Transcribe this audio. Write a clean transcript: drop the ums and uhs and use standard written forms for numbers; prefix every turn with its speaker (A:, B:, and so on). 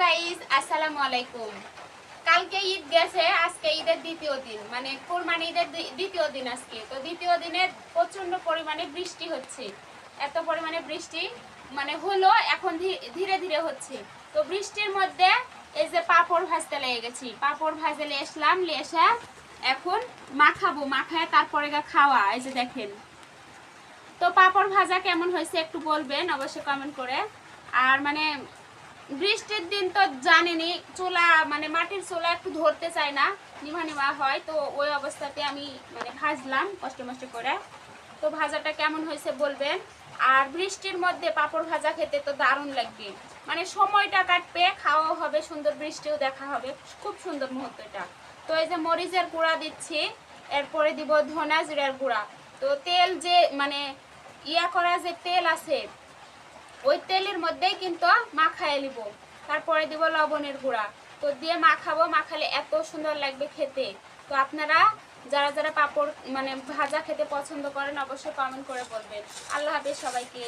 A: Guys, আসসালামু আলাইকুম। কালকে ঈদ গেছে, আজকে ঈদের দ্বিতীয় দিন, মানে কুরবানি ঈদের দ্বিতীয় দিন আজকে। তো দ্বিতীয় দিনে প্রচন্ড পরিমাণে বৃষ্টি হচ্ছে। এত পরিমাণে বৃষ্টি মানে হলো, এখন ধীরে ধীরে হচ্ছে। তো বৃষ্টির মধ্যে এই যে পাপড় ভাজতে লেগে গেছি, পাপড় ভাজে লেসলাম, লেসা এখন মাখাবো, মাখায় তারপরে খাওয়া। এই যে দেখেন, তো পাপড় ভাজা কেমন হয়েছে একটু বলবেন অবশ্যই কমেন্ট করে। আর মানে বৃষ্টির দিন তো জানেনি, চুলা মানে মাটির চুলা একটু ধরতে চায় না, নিভা নিভা হয়। তো ওই অবস্থাতে আমি মানে ভাজলাম কষ্ট মষ্ট করে। তো ভাজাটা কেমন হয়েছে বলবেন। আর বৃষ্টির মধ্যে পাপড় ভাজা খেতে তো দারুণ লাগবে, মানে সময়টা কাটবে, খাওয়াও হবে সুন্দর, বৃষ্টিও দেখা হবে, খুব সুন্দর মুহূর্ত এটা। তো এই যে মরিচের গুঁড়া দিচ্ছি, এরপরে দিব ধনা জিরার গুঁড়া। তো তেল যে মানে ইয়া করা যে তেল আছে, ওই তেলের মধ্যেই কিন্তু মাখায় নিব। তারপরে দিব লবণের গুঁড়া। তো দিয়ে মাখাবো, মাখালে এত সুন্দর লাগবে খেতে। তো আপনারা যারা যারা পাপড় মানে ভাজা খেতে পছন্দ করেন অবশ্যই কমেন্ট করে বলবেন। আল্লাহ হাফেজ সবাইকে।